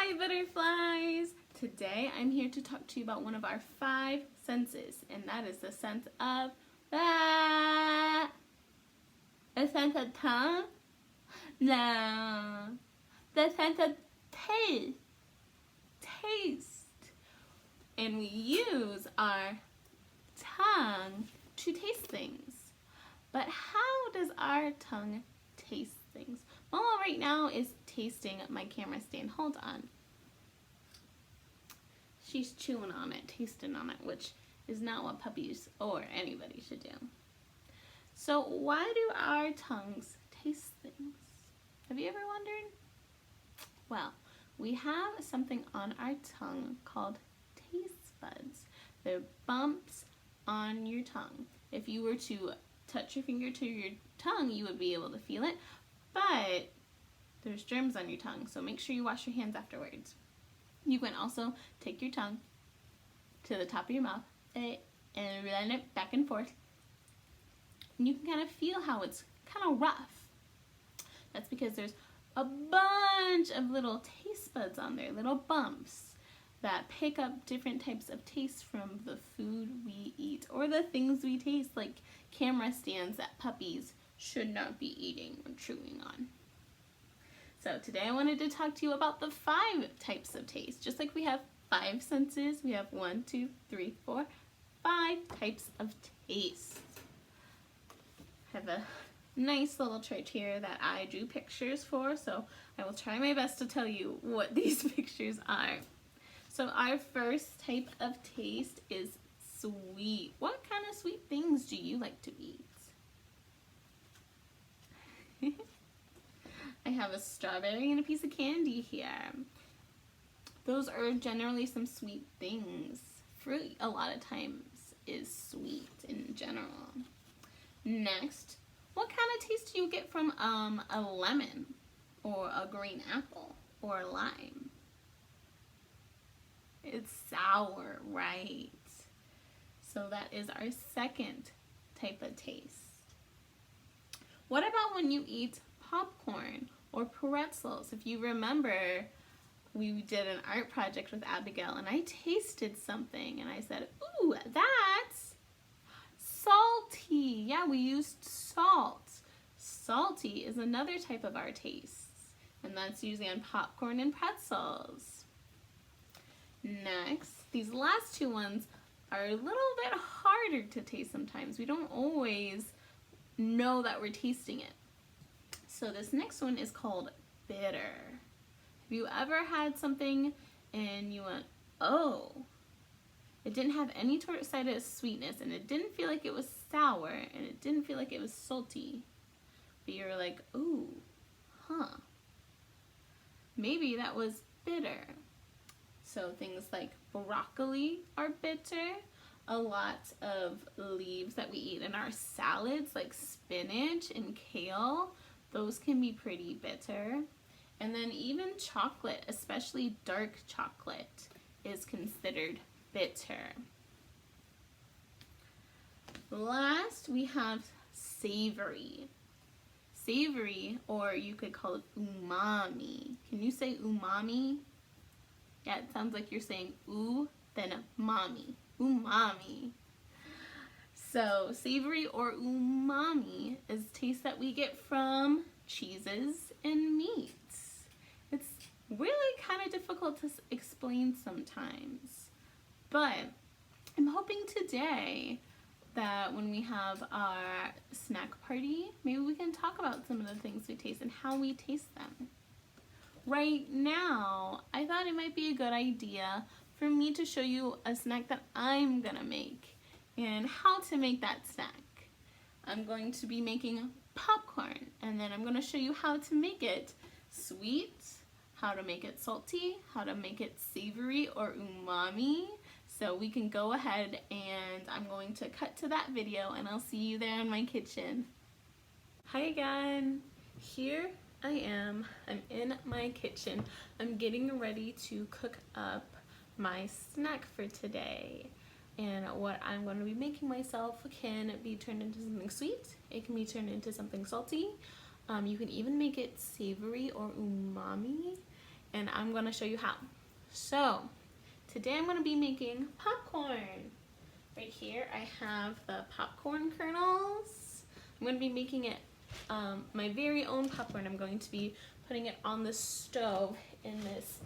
Hi butterflies! Today I'm here to talk to you about one of our 5 senses, and that is the sense of a sense of tongue? No. The sense of taste. And we use our tongue to taste things. But how does our tongue taste things? Mama right now is tasting my camera stand. Hold on. She's chewing on it, tasting on it, which is not what puppies or anybody should do. So why do our tongues taste things? Have you ever wondered? Well, we have something on our tongue called taste buds. They're bumps on your tongue. If you were to touch your finger to your tongue, you would be able to feel it, but there's germs on your tongue, so make sure you wash your hands afterwards. You can also take your tongue to the top of your mouth and run it back and forth. And you can kind of feel how it's kind of rough. That's because there's a bunch of little taste buds on there, little bumps that pick up different types of taste from the food we eat or the things we taste, like camera stands that puppies should not be eating or chewing on. So today I wanted to talk to you about the 5 types of taste. Just like we have 5 senses, we have 1, 2, 3, 4, 5 types of taste. I have a nice little chart here that I drew pictures for, so I will try my best to tell you what these pictures are. So our first type of taste is sweet. What kind of sweet things do you like to eat? I have a strawberry and a piece of candy here. Those are generally some sweet things. Fruit a lot of times is sweet in general. Next, what kind of taste do you get from a lemon or a green apple or a lime? It's sour, right? So that is our second type of taste. What about when you eat popcorn or pretzels? If you remember, we did an art project with Abigail and I tasted something and I said, ooh, that's salty. Yeah, we used salt. Salty is another type of our tastes, and that's usually on popcorn and pretzels. Next, these last 2 ones are a little bit harder to taste sometimes. We don't always know that we're tasting it. So this next one is called bitter. Have you ever had something and you went, oh, it didn't have any side of sweetness and it didn't feel like it was sour and it didn't feel like it was salty, but you were like, ooh, huh, maybe that was bitter. So things like broccoli are bitter. A lot of leaves that we eat in our salads, like spinach and kale, those can be pretty bitter. And then even chocolate, especially dark chocolate, is considered bitter. Last, we have savory. Savory, or you could call it umami. Can you say umami? Yeah, it sounds like you're saying ooh, then mommy. Umami. So savory or umami is taste that we get from cheeses and meats. It's really kind of difficult to explain sometimes, but I'm hoping today that when we have our snack party, maybe we can talk about some of the things we taste and how we taste them. Right now, I thought it might be a good idea for me to show you a snack that I'm gonna make and how to make that snack. I'm going to be making popcorn, and then I'm gonna show you how to make it sweet, how to make it salty, how to make it savory or umami. So we can go ahead and I'm going to cut to that video and I'll see you there in my kitchen. Hi again. Here I am. I'm in my kitchen. I'm getting ready to cook up my snack for today. And what I'm going to be making myself can be turned into something sweet. It can be turned into something salty. You can even make it savory or umami. and I'm gonna show you how. So today I'm gonna be making popcorn. Right here I have the popcorn kernels. I'm gonna be making it my very own popcorn. I'm going to be putting it on the stove in this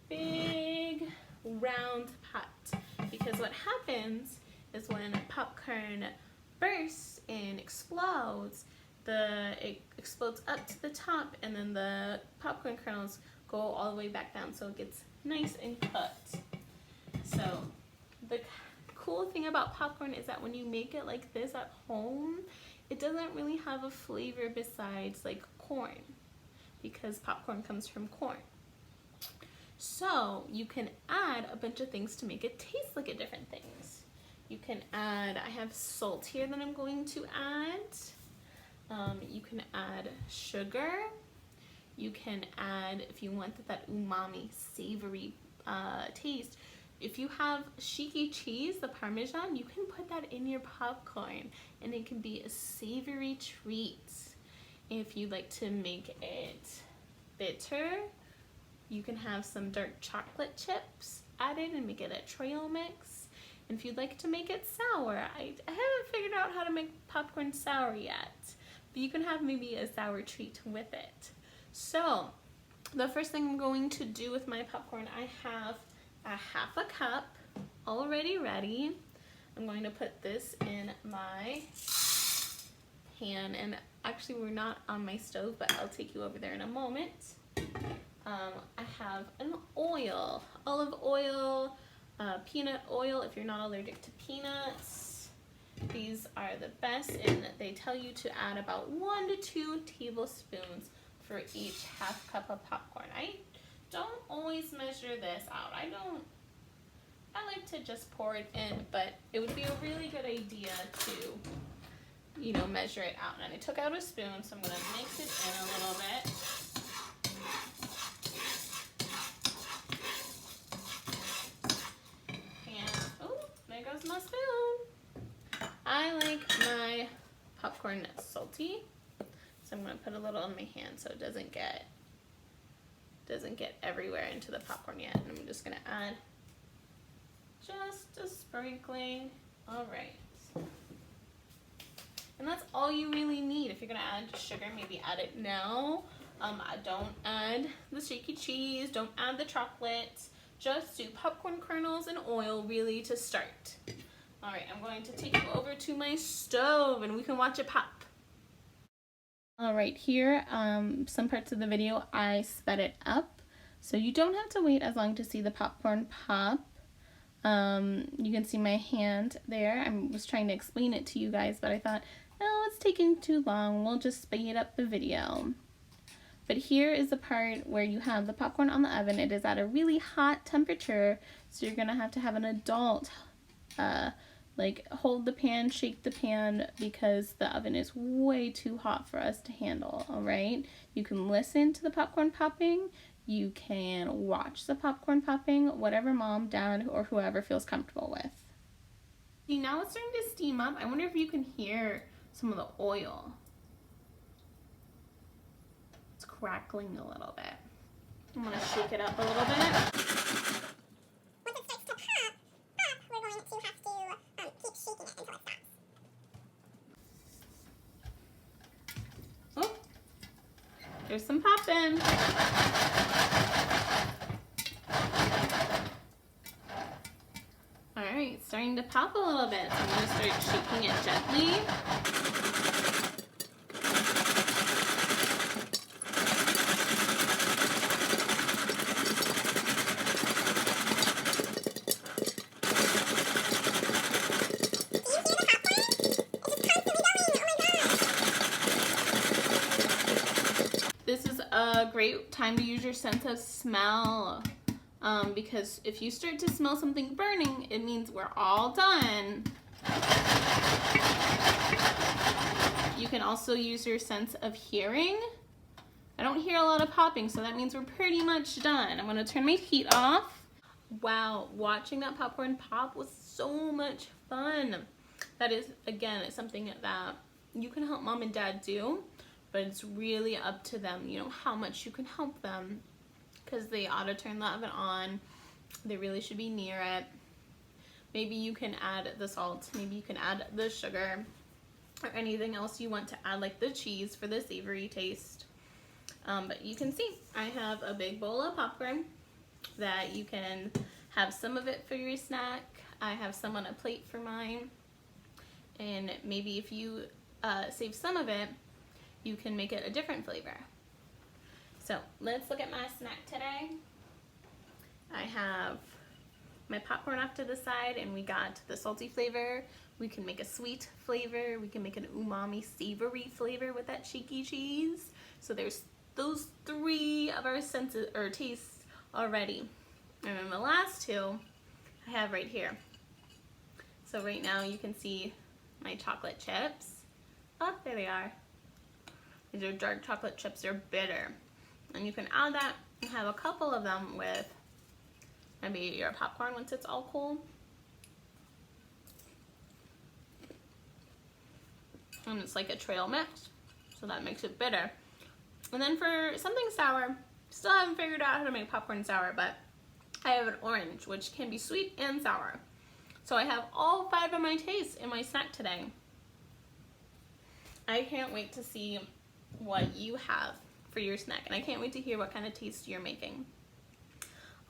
big round pot, because what happens is when popcorn bursts and explodes, it explodes up to the top, and then the popcorn kernels go all the way back down, so it gets nice and cooked. So the cool thing about popcorn is that when you make it like this at home, it doesn't really have a flavor besides like corn, because popcorn comes from corn. So you can add a bunch of things to make it taste like different things. You can add, I have salt here that I'm going to add. You can add sugar. You can add, if you want that umami, savory taste, if you have shaky cheese, the Parmesan, you can put that in your popcorn and it can be a savory treat. If you'd like to make it bitter, you can have some dark chocolate chips added and make it a trail mix. And if you'd like to make it sour, I haven't figured out how to make popcorn sour yet, but you can have maybe a sour treat with it. So the first thing I'm going to do with my popcorn, I have a half a cup already ready. I'm going to put this in my pan, and actually we're not on my stove, but I'll take you over there in a moment. I have an oil, olive oil, peanut oil if you're not allergic to peanuts. These are the best, and they tell you to add about 1 to 2 tablespoons for each half cup of popcorn. I don't always measure this out. I like to just pour it in, but it would be a really good idea to, measure it out. And I took out a spoon, so I'm gonna mix it in a little bit. There goes my spoon. I like my popcorn salty, so I'm gonna put a little in my hand so it doesn't get everywhere into the popcorn yet. And I'm just gonna add just a sprinkling. All right. And that's all you really need. If you're gonna add sugar, maybe add it now. Don't add the shaky cheese, don't add the chocolate. Just do popcorn kernels and oil really to start. All right, I'm going to take you over to my stove and we can watch it pop. All right, here, some parts of the video I sped it up, so you don't have to wait as long to see the popcorn pop. You can see my hand there. I was trying to explain it to you guys, but I thought, no, it's taking too long. We'll just speed up the video. But here is the part where you have the popcorn on the oven. It is at a really hot temperature, so you're gonna have to have an adult hold the pan, shake the pan, because the oven is way too hot for us to handle, all right? You can listen to the popcorn popping. You can watch the popcorn popping, whatever mom, dad, or whoever feels comfortable with. See, now it's starting to steam up. I wonder if you can hear some of the oil. Crackling a little bit. I'm gonna shake it up a little bit. Once it starts to pop, we're going to have to keep shaking it until it stops. Oh, there's some popping. All right, it's starting to pop a little bit. So I'm gonna start shaking it gently. This is a great time to use your sense of smell, because if you start to smell something burning, it means we're all done. You can also use your sense of hearing. I don't hear a lot of popping, so that means we're pretty much done. I'm gonna turn my heat off. Wow, watching that popcorn pop was so much fun. That is, again, it's something that you can help mom and dad do, but it's really up to them, how much you can help them. because they ought to turn the oven on. They really should be near it. Maybe you can add the salt, maybe you can add the sugar, or anything else you want to add, like the cheese for the savory taste. But you can see I have a big bowl of popcorn that you can have some of it for your snack. I have some on a plate for mine. And maybe if you save some of it, you can make it a different flavor. So let's look at my snack today. I have my popcorn off to the side, and we got the salty flavor. We can make a sweet flavor. We can make an umami savory flavor with that cheeky cheese. So there's those 3 of our senses or tastes already. And then the last 2 I have right here. So right now you can see my chocolate chips. Oh, there they are. These are dark chocolate chips. They're bitter. And you can add that and have a couple of them with maybe your popcorn once it's all cold. And it's like a trail mix, so that makes it bitter. And then for something sour, still haven't figured out how to make popcorn sour, but I have an orange, which can be sweet and sour. So I have all 5 of my tastes in my snack today. I can't wait to see what you have for your snack, and I can't wait to hear what kind of taste you're making.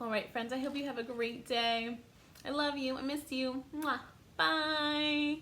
All right, friends, I hope you have a great day. I love you. I miss you. Mwah. Bye.